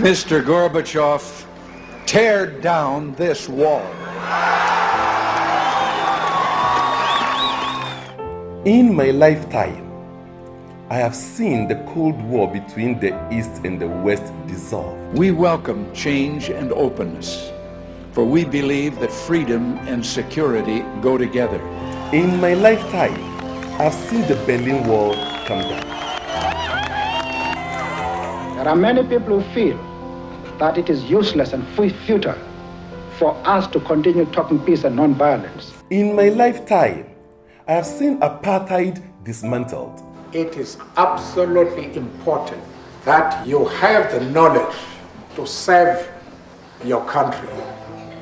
Mr. Gorbachev, tear down this wall. In my lifetime, I have seen the Cold War between the East and the West dissolve. We welcome change and openness, for we believe that freedom and security go together. In my lifetime, I've seen the Berlin Wall come down. There are many people who feel that it is useless and futile for us to continue talking peace and non-violence. In my lifetime, I have seen apartheid dismantled. It is absolutely important that you have the knowledge to serve your country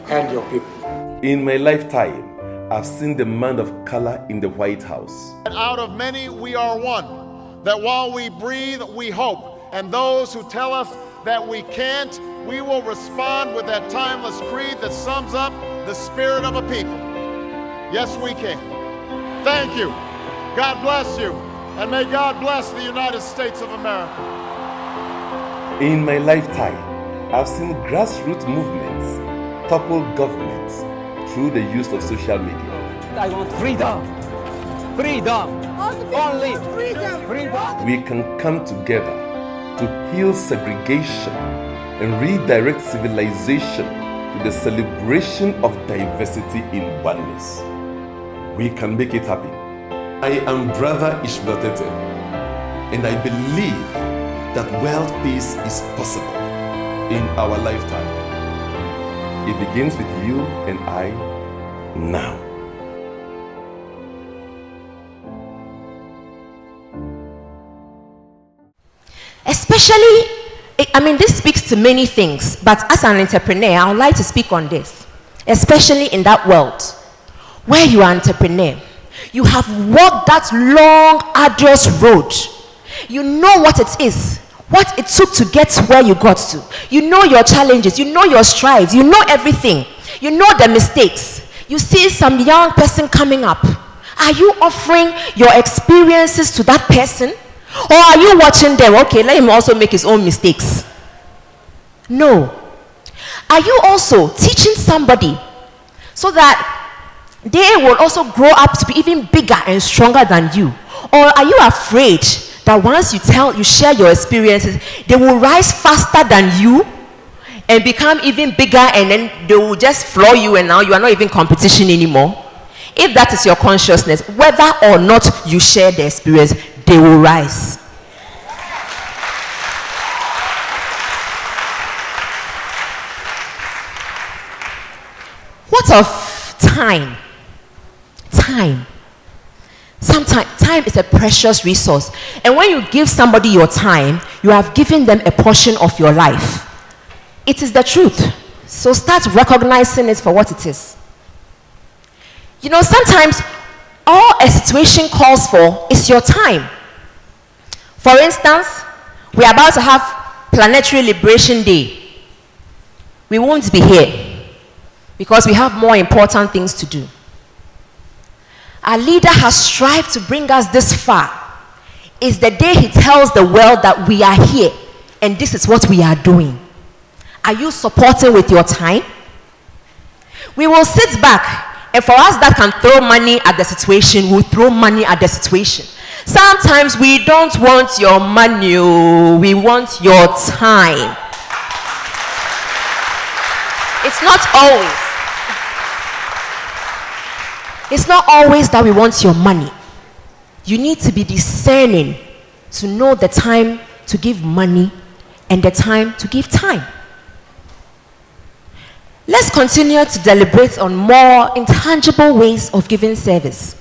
and your people. In my lifetime, I've seen the man of color in the White House. Out of many, we are one. That while we breathe, we hope. And those who tell us that we can't, we will respond with that timeless creed that sums up the spirit of a people. Yes, we can. Thank you. God bless you. And may God bless the United States of America. In my lifetime, I've seen grassroots movements topple governments through the use of social media. I want freedom. Freedom. Only freedom. Freedom. We can come together to heal segregation and redirect civilization to the celebration of diversity in oneness. We can make it happen. I am Brother Ishmael Tetteh, and I believe that world peace is possible in our lifetime. It begins with you and I now. Especially, this speaks to many things, but as an entrepreneur, I would like to speak on this. Especially in that world where you are an entrepreneur. You have walked that long, arduous road. You know what it is, what it took to get to where you got to. You know your challenges, you know your strides, you know everything. You know the mistakes. You see some young person coming up. Are you offering your experiences to that person? Or are you watching them? Okay, let him also make his own mistakes. No. Are you also teaching somebody so that they will also grow up to be even bigger and stronger than you? Or are you afraid that once you share your experiences, they will rise faster than you and become even bigger, and then they will just floor you, and now you are not even competition anymore? If that is your consciousness, whether or not you share the experience, they will rise. What of time? Time. Sometimes time is a precious resource. And when you give somebody your time, you have given them a portion of your life. It is the truth. So start recognizing it for what it is. Sometimes all a situation calls for is your time. For instance, we are about to have Planetary Liberation Day. We won't be here because we have more important things to do. Our leader has strived to bring us this far. It's the day he tells the world that we are here and this is what we are doing. Are you supporting with your time? We will sit back, and for us that can throw money at the situation, we'll throw money at the situation. Sometimes we don't want your money, we want your time. It's not always. It's not always that we want your money. You need to be discerning to know the time to give money and the time to give time. Let's continue to deliberate on more intangible ways of giving service.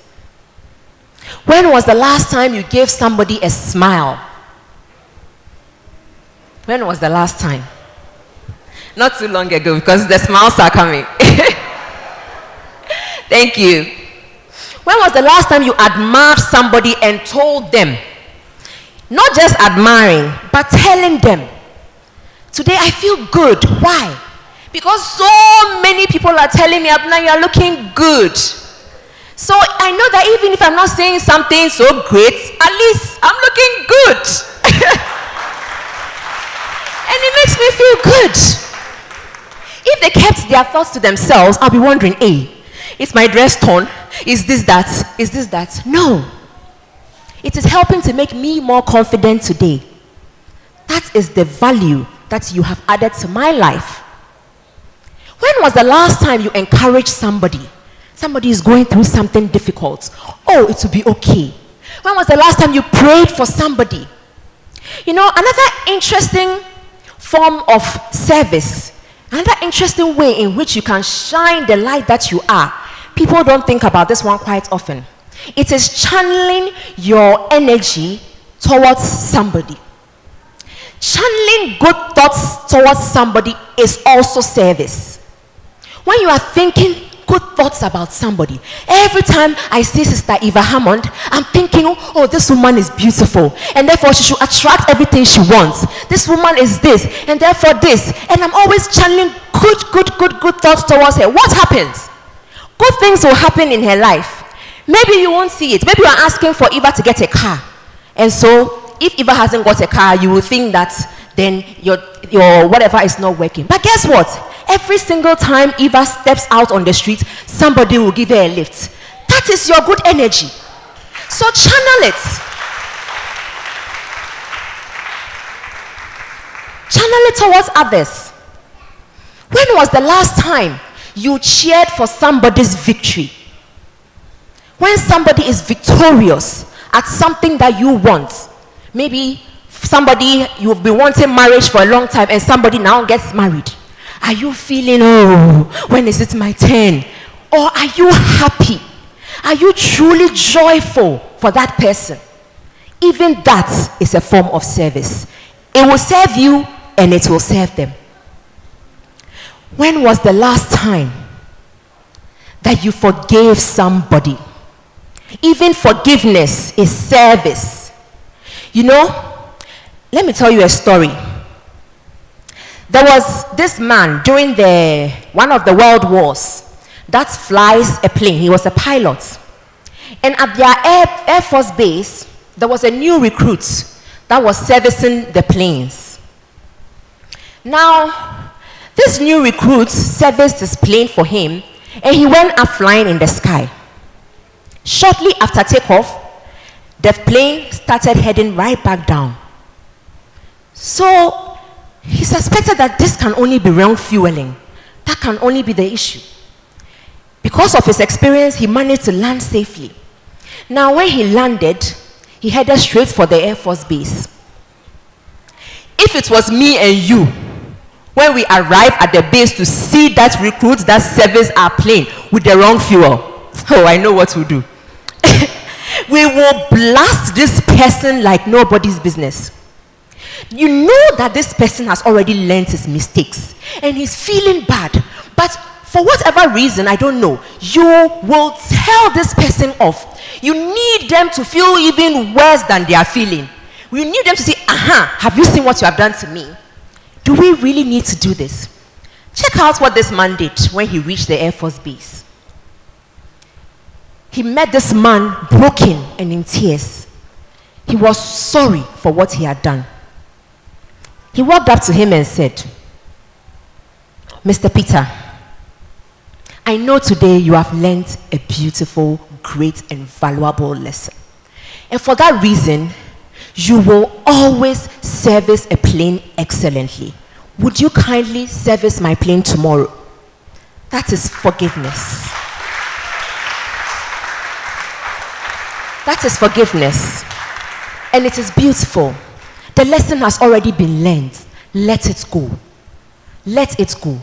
When was the last time you gave somebody a smile? When was the last time? Not too long ago, because the smiles are coming. Thank you. When was the last time you admired somebody and told them? Not just admiring, but telling them, today I feel good. Why? Because so many people are telling me, Abena, you are looking good. So I know that even if I'm not saying something so great, at least I'm looking good. And it makes me feel good. If they kept their thoughts to themselves, I'll be wondering, hey, is my dress torn? Is this that? Is this that? No. It is helping to make me more confident today. That is the value that you have added to my life. When was the last time you encouraged somebody? Somebody is going through something difficult. Oh, it will be okay. When was the last time you prayed for somebody? You know, another interesting form of service, another interesting way in which you can shine the light that you are. People don't think about this one quite often. It is channeling your energy towards somebody. Channeling good thoughts towards somebody is also service. When you are thinking good thoughts about somebody, every time I see Sister Eva Hammond, I'm thinking, oh, this woman is beautiful, and therefore she should attract everything she wants. This woman is this, and therefore this. And I'm always channeling good thoughts towards her. What happens? Good things will happen in her life. Maybe you won't see it. Maybe you are asking for Eva to get a car. And so, if Eva hasn't got a car, you will think that then your whatever is not working. But guess what? Every single time Eva steps out on the street, somebody will give her a lift. That is your good energy. So channel it. Channel it towards others. When was the last time you cheered for somebody's victory? When somebody is victorious at something that you want, maybe somebody you've been wanting marriage for a long time and somebody now gets married. Are you feeling, oh, when is it my turn? Or are you happy? Are you truly joyful for that person? Even that is a form of service. It will serve you and it will serve them. When was the last time that you forgave somebody? Even forgiveness is service. You know, let me tell you a story. There was this man during one of the world wars that flies a plane. He was a pilot. And at their Air Force base, there was a new recruit that was servicing the planes. Now, this new recruit serviced his plane for him, and he went up flying in the sky. Shortly after takeoff, the plane started heading right back down. So, he suspected that this can only be wrong fueling. That can only be the issue. Because of his experience, he managed to land safely. Now, when he landed, he headed straight for the Air Force base. If it was me and you, when we arrive at the base to see that recruit that serviced our plane with the wrong fuel, oh, I know what we'll do. We will blast this person like nobody's business. You know that this person has already learned his mistakes and he's feeling bad. But for whatever reason, I don't know, you will tell this person off. You need them to feel even worse than they are feeling. You need them to say, have you seen what you have done to me? Do we really need to do this? Check out what this man did when he reached the Air Force base. He met this man broken and in tears. He was sorry for what he had done. He walked up to him and said, Mr. Peter, I know today you have learned a beautiful, great, and valuable lesson. And for that reason, you will always service a plane excellently. Would you kindly service my plane tomorrow? That is forgiveness. That is forgiveness. And it is beautiful. The lesson has already been learned. Let it go. Let it go.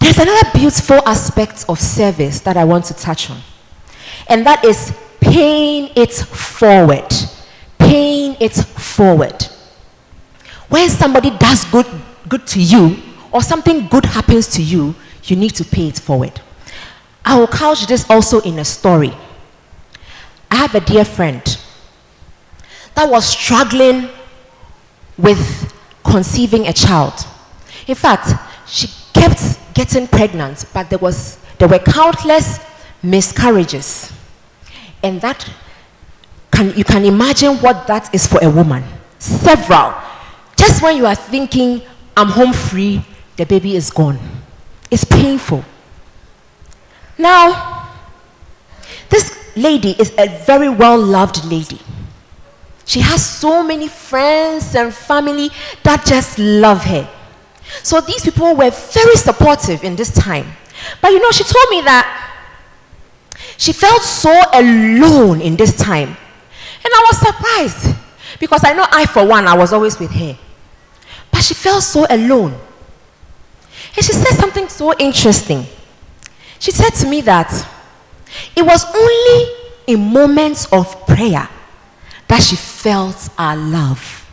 There's another beautiful aspect of service that I want to touch on. And that is paying it forward. Paying it forward. When somebody does good to you, or something good happens to you, you need to pay it forward. I will couch this also in a story. I have a dear friend that was struggling with conceiving a child. In fact, she kept getting pregnant, but there were countless miscarriages. And you can imagine what that is for a woman. Several. Just when you are thinking, I'm home free, the baby is gone. It's painful. Now, this lady is a very well-loved lady. She has so many friends and family that just love her. So these people were very supportive in this time. But you know, she told me that she felt so alone in this time. And I was surprised because I know I, for one, I was always with her. But she felt so alone. And she said something so interesting. She said to me that it was only in moments of prayer that she felt our love.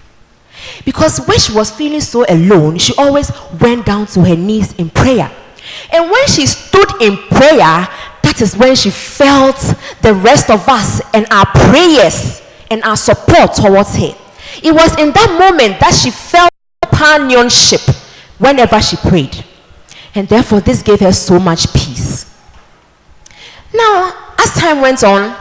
Because when she was feeling so alone, she always went down to her knees in prayer. And when she stood in prayer, that is when she felt the rest of us and our prayers and our support towards her. It was in that moment that she felt companionship whenever she prayed. And therefore, this gave her so much peace. Now, as time went on,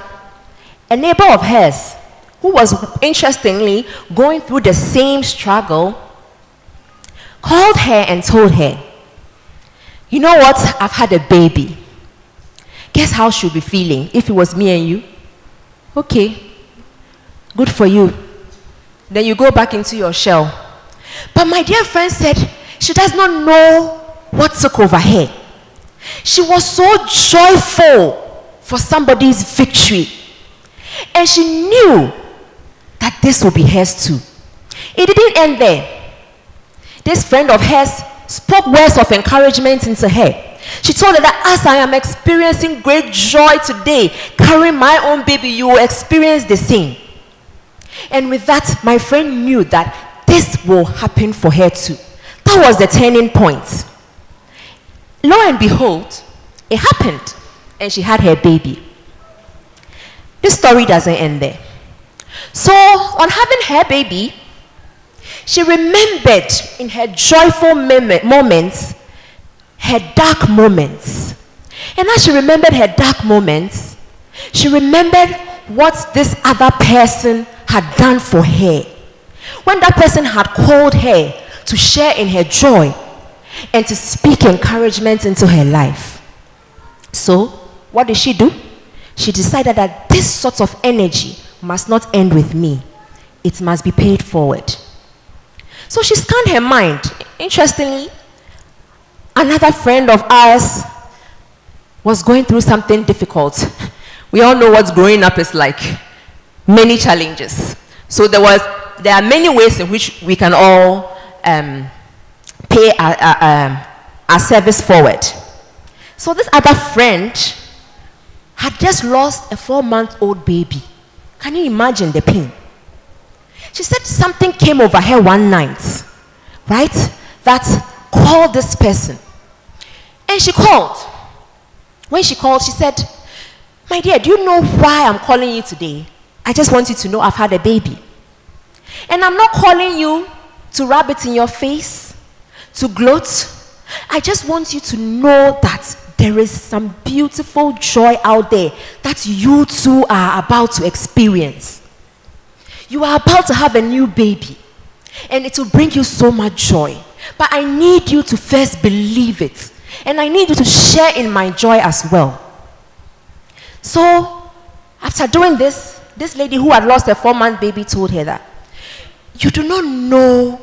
a neighbor of hers, who was interestingly going through the same struggle, called her and told her, you know what, I've had a baby. Guess how she'll be feeling if it was me and you? Okay, good for you. Then you go back into your shell. But my dear friend said she does not know what took over her. She was so joyful for somebody's victory. And she knew that this would be hers too. It didn't end there. This friend of hers spoke words of encouragement into her. She told her that as I am experiencing great joy today, carrying my own baby, you will experience the same. And with that, my friend knew that this will happen for her too. That was the turning point. Lo and behold, it happened, and she had her baby. This story doesn't end there. So, on having her baby, she remembered in her joyful moments, her dark moments. And as she remembered her dark moments, she remembered what this other person had done for her. When that person had called her to share in her joy and to speak encouragement into her life. So, what did she do? She decided that this sort of energy must not end with me. It must be paid forward. So she scanned her mind. Interestingly, another friend of ours was going through something difficult. We all know what growing up is like. Many challenges. So there are many ways in which we can all pay our service forward. So this other friend had just lost a 4-month-old baby. Can you imagine the pain? She said something came over her one night, right, that called this person. And she called. When she called, she said, my dear, do you know why I'm calling you today? I just want you to know I've had a baby. And I'm not calling you to rub it in your face, to gloat. I just want you to know that there is some beautiful joy out there that you too are about to experience. You are about to have a new baby, and it will bring you so much joy. But I need you to first believe it, and I need you to share in my joy as well. So, after doing this, this lady who had lost a 4-month baby told her that, you do not know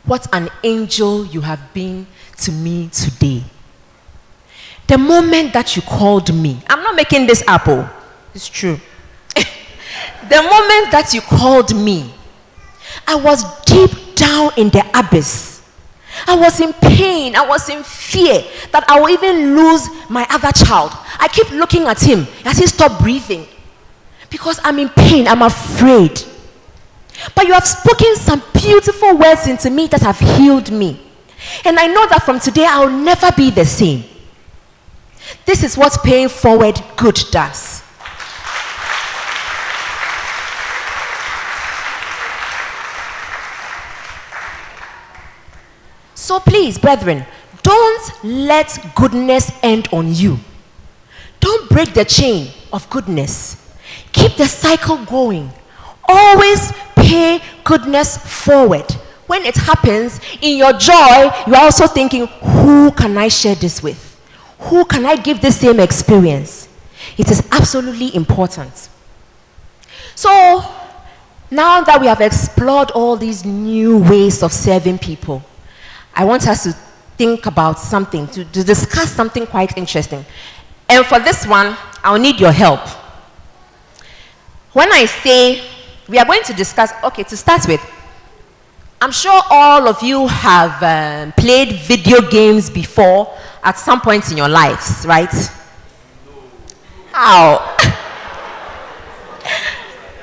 what an angel you have been to me today. The moment that you called me, I'm not making this up, it's true. The moment that you called me, I was deep down in the abyss. I was in pain, I was in fear that I will even lose my other child. I keep looking at him as he stopped breathing because I'm in pain, I'm afraid. But you have spoken some beautiful words into me that have healed me. And I know that from today I'll never be the same. This is what paying forward good does. So please, brethren, don't let goodness end on you. Don't break the chain of goodness. Keep the cycle going. Always pay goodness forward when it happens, in your joy, you are also thinking, who can I share this with? Who can I give the same experience? It is absolutely important. So, now that we have explored all these new ways of serving people, I want us to think about something, to discuss something quite interesting. And for this one, I'll need your help. When I say we are going to discuss, okay, to start with, I'm sure all of you have played video games before at some point in your lives, right? How?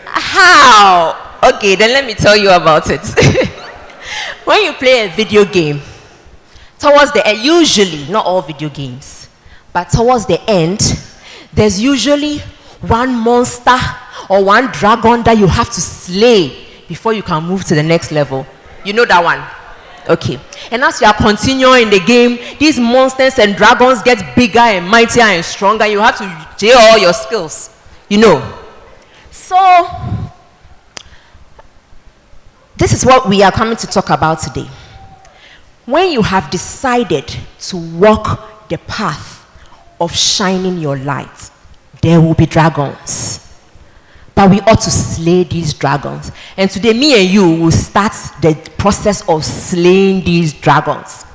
How? Okay, then let me tell you about it. When you play a video game, towards the end, usually, not all video games, but towards the end, there's usually one monster or one dragon that you have to slay before you can move to the next level. You know that one? Okay. And as you are continuing the game, these monsters and dragons get bigger and mightier and stronger. You have to do all your skills, you know. So, this is what we are coming to talk about today. When you have decided to walk the path of shining your light, there will be dragons. But we ought to slay these dragons. And today, me and you will start the process of slaying these dragons.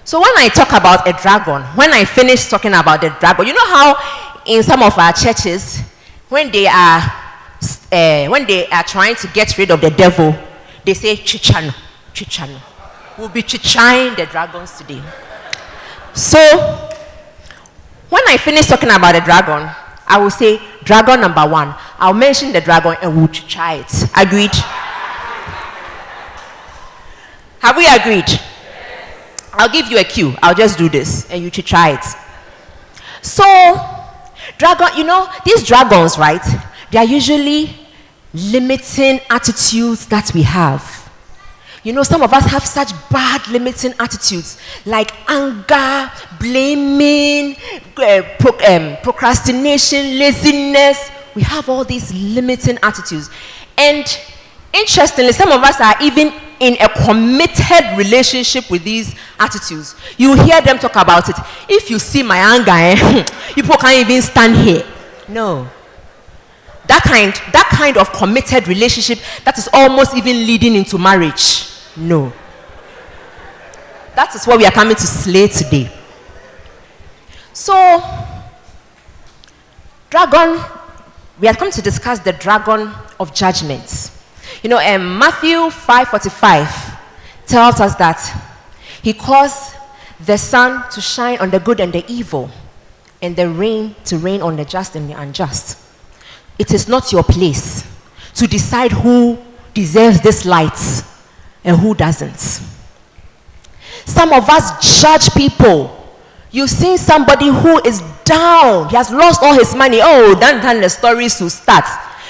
So when I talk about a dragon, when I finish talking about the dragon, you know how in some of our churches, when they are trying to get rid of the devil, they say, chichano, chichano. We'll be chichaing the dragons today. So, when I finish talking about the dragon, I will say, dragon number 1. I'll mention the dragon and we'll chicha it. Agreed? Have we agreed? I'll give you a cue. I'll just do this and you chicha it. So, dragon, you know, these dragons, right? They are usually limiting attitudes that we have. You know, some of us have such bad limiting attitudes like anger, blaming, procrastination, laziness. We have all these limiting attitudes. And interestingly, some of us are even in a committed relationship with these attitudes. You hear them talk about it. If you see my anger, people can't even stand here. No. That kind of committed relationship that is almost even leading into marriage. No. That is what we are coming to slay today. So, dragon, we are coming to discuss the dragon of judgment. You know, Matthew 5:45 tells us that he caused the sun to shine on the good and the evil, and the rain to rain on the just and the unjust. It is not your place to decide who deserves this light and who doesn't. Some of us judge people. You've seen somebody who is down. He has lost all his money. Oh, then the stories will start.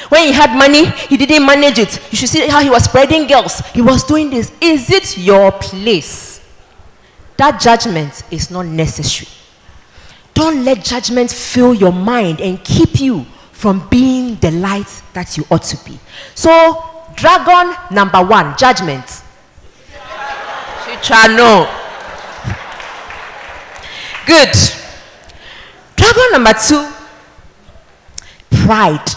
When he had money, he didn't manage it. You should see how he was spreading girls. He was doing this. Is it your place? That judgment is not necessary. Don't let judgment fill your mind and keep you from being the light that you ought to be. So, dragon number 1, judgment. Chichano. Good. Dragon number 2, pride.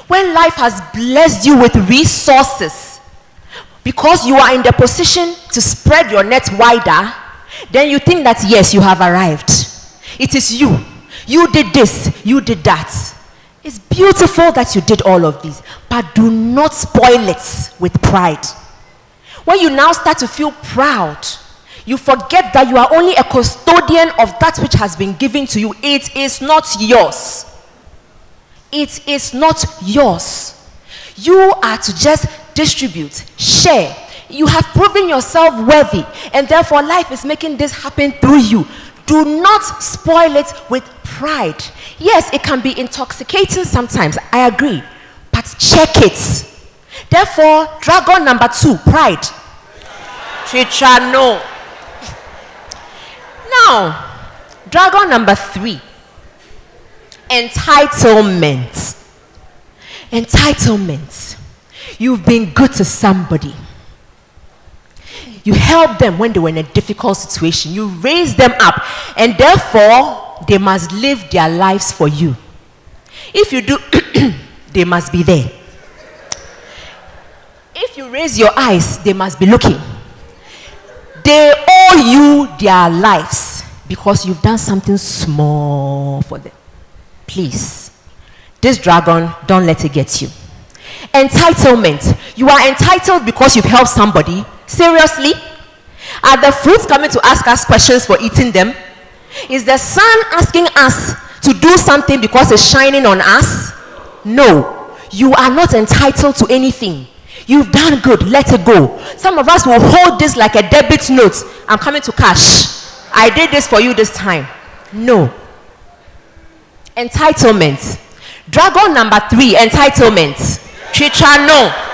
When life has blessed you with resources, because you are in the position to spread your net wider, then you think that yes, you have arrived. It is you. You did this, you did that. It's beautiful that you did all of these, but do not spoil it with pride. When you now start to feel proud, you forget that you are only a custodian of that which has been given to you. It is not yours. It is not yours. You are to just distribute, share. You have proven yourself worthy, and therefore life is making this happen through you. Do not spoil it with pride. Yes, it can be intoxicating sometimes, I agree, but check it. Therefore, dragon number 2, pride. Chichano. Now, dragon number 3, entitlement. Entitlement. You've been good to somebody. You help them when they were in a difficult situation. You raise them up, and therefore they must live their lives for you. If you do, they must be there. If you raise your eyes, they must be looking. They owe you their lives because you've done something small for them. Please, this dragon, don't let it get you. Entitlement. You are entitled because you've helped somebody. Seriously? Are the fruits coming to ask us questions for eating them? Is the sun asking us to do something because it's shining on us? No. You are not entitled to anything. You've done good, let it go. Some of us will hold this like a debit note. I'm coming to cash. I did this for you this time. No. Entitlement. Dragon number 3, entitlement. Chicha, no.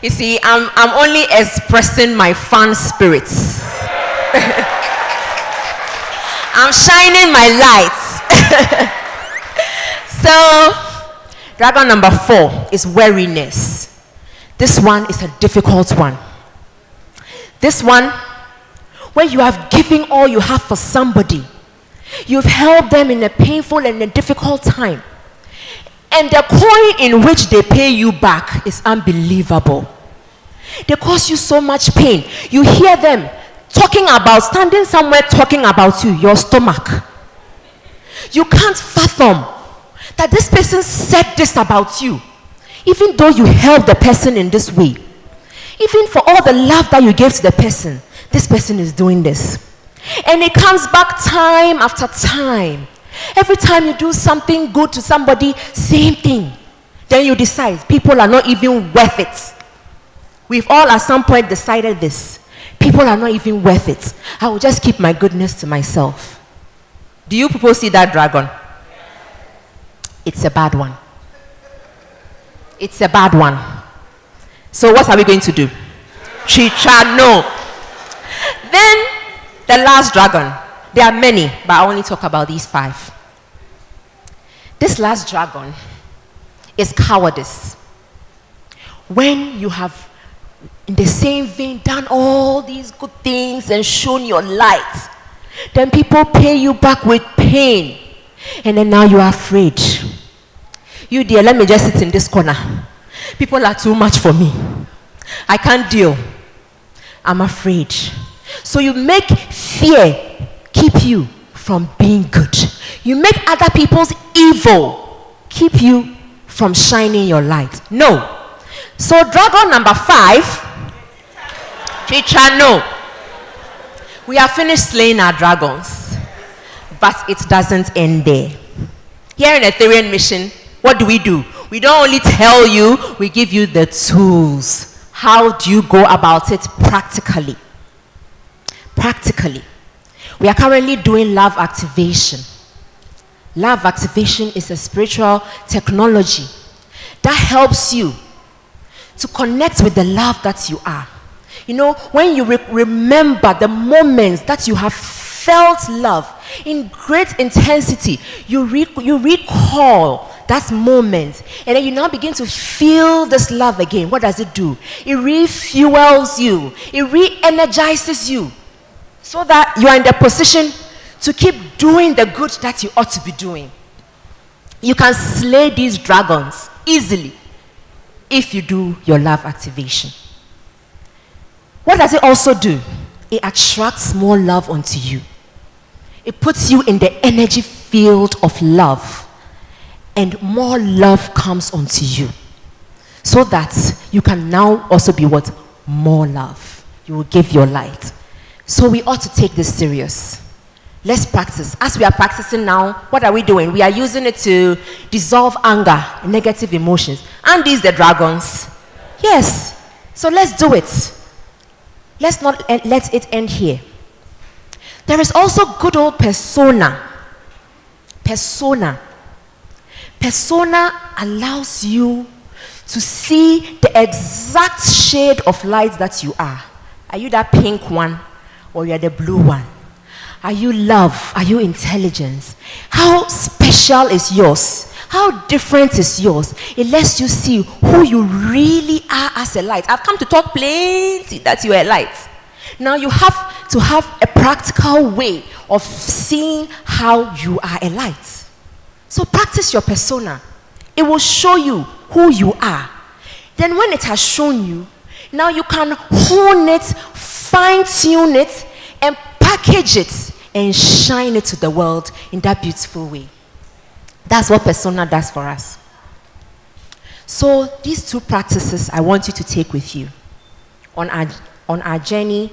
You see, I'm only expressing my fun spirits. I'm shining my lights. So, dragon number 4 is weariness. This one is a difficult one. This one, where you have given all you have for somebody. You've helped them in a painful and a difficult time. And the coin in which they pay you back is unbelievable. They cause you so much pain. You hear them standing somewhere talking about you, your stomach. You can't fathom that this person said this about you. Even though you helped the person in this way. Even for all the love that you gave to the person, this person is doing this. And it comes back time after time. Every time you do something good to somebody, same thing. Then you decide people are not even worth it. We've all at some point decided this. People are not even worth it. I will just keep my goodness to myself. Do you people see that dragon? It's a bad one. It's a bad one. So what are we going to do? Chicha, no. Then the last dragon. There are many, but I only talk about these 5. This last dragon is cowardice. When you have, in the same vein, done all these good things and shown your light, then people pay you back with pain. And then now you are afraid. You dear, let me just sit in this corner. People are too much for me. I can't deal. I'm afraid. So you make fear keep you from being good. You make other people's evil keep you from shining your light. No. So dragon number 5, Chicha, no. We have finished slaying our dragons, but it doesn't end there. Here in Ethereum Mission, what do? We don't only tell you, we give you the tools. How do you go about it practically? Practically. We are currently doing love activation. Love activation is a spiritual technology that helps you to connect with the love that you are. You know, when you remember the moments that you have felt love in great intensity, you recall that moment, and then you now begin to feel this love again. What does it do? It refuels you. It re-energizes you, so that you are in the position to keep doing the good that you ought to be doing. You can slay these dragons easily if you do your love activation. What does it also do? It attracts more love onto you. It puts you in the energy field of love, and more love comes onto you, so that you can now also be what? More love. You will give your light. So we ought to take this serious. Let's practice. As we are practicing now, what are we doing? We are using it to dissolve anger, negative emotions. And these the dragons. Yes. So let's do it. Let's not let it end here. There is also good old persona. Persona. Persona allows you to see the exact shade of light that you are. Are you that pink one or you're the blue one? Are you love? Are you intelligence? How special is yours? How different is yours? It lets you see who you really are as a light. I've come to talk plenty that you are a light. Now you have to have a practical way of seeing how you are a light. So practice your persona. It will show you who you are. Then when it has shown you, now you can hone it, fine-tune it, and package it and shine it to the world in that beautiful way. That's what persona does for us. So these two practices I want you to take with you on our journey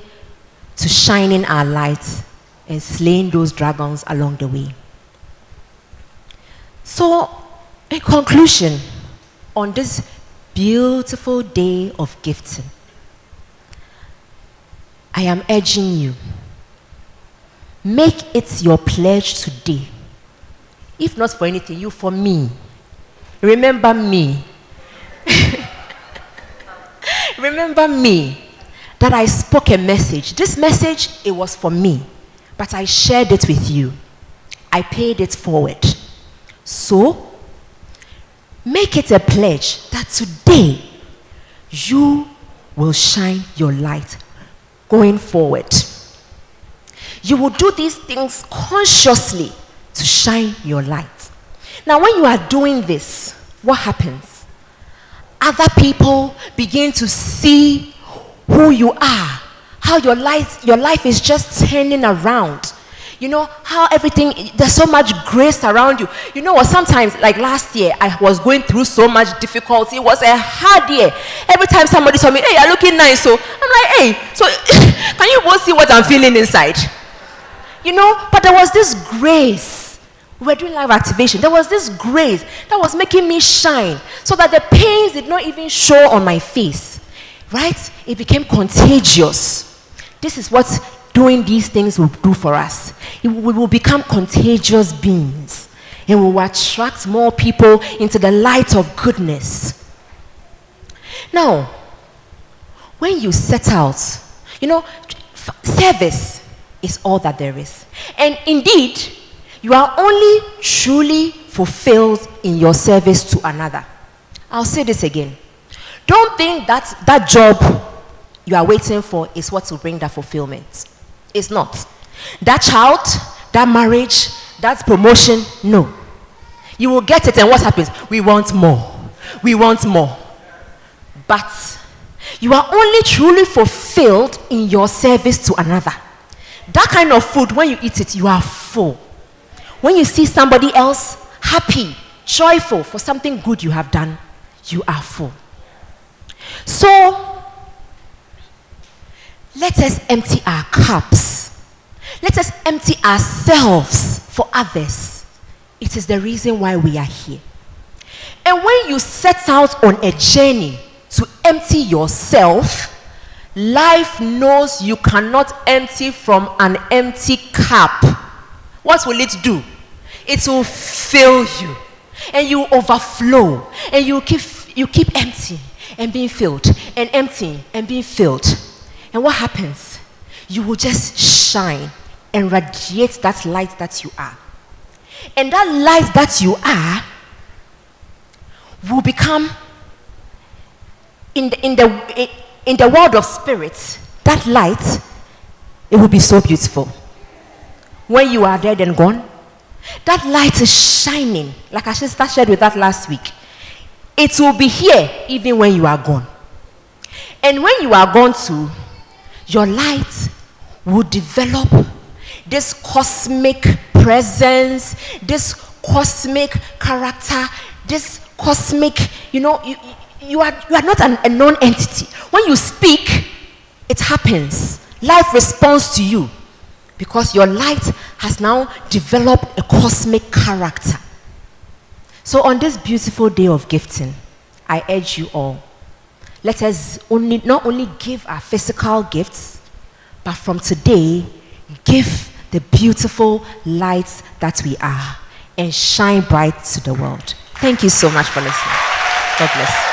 to shining our lights and slaying those dragons along the way. So, in conclusion, on this beautiful day of gifting, I am urging you, make it your pledge today. If not for anything, you for me. Remember me. Remember me, that I spoke a message. This message, it was for me, but I shared it with you. I paid it forward. So, make it a pledge that today you will shine your light going forward. You will do these things consciously to shine your light. Now, when you are doing this, what happens? Other people begin to see who you are, how your life is just turning around. You know, how everything, there's so much grace around you. You know what, sometimes, like last year, I was going through so much difficulty. It was a hard year. Every time somebody saw me, hey, you're looking nice. So I'm like, hey, so can you both see what I'm feeling inside? You know, but there was this grace. We were doing live activation. There was this grace that was making me shine so that the pains did not even show on my face. Right? It became contagious. This is what doing these things will do for us. We will become contagious beings, and we will attract more people into the light of goodness. Now, when you set out, you know, service is all that there is. And indeed, you are only truly fulfilled in your service to another. I'll say this again. Don't think that that job you are waiting for is what will bring that fulfillment. It's not. That child, that marriage, that promotion, no. You will get it, and what happens? We want more. We want more. But you are only truly fulfilled in your service to another. That kind of food, when you eat it, you are full. When you see somebody else happy, joyful for something good you have done, you are full. So, let us empty our cups. Let us empty ourselves for others. It is the reason why we are here. And when you set out on a journey to empty yourself, life knows you cannot empty from an empty cup. What will it do? It will fill you, and you overflow, and you keep emptying and being filled, and emptying and being filled. And what happens? You will just shine and radiate that light that you are. And that light that you are will become, in the world of spirit, that light, it will be so beautiful. When you are dead and gone, that light is shining. Like I shared with that last week. It will be here even when you are gone. And when you are gone too, your light will develop this cosmic presence, this cosmic character, this cosmic, you are not a non-entity. When you speak, it happens. Life responds to you because your light has now developed a cosmic character. So on this beautiful day of gifting, I urge you all, let us not only give our physical gifts, but from today, give the beautiful lights that we are and shine bright to the world. Thank you so much for listening. God bless.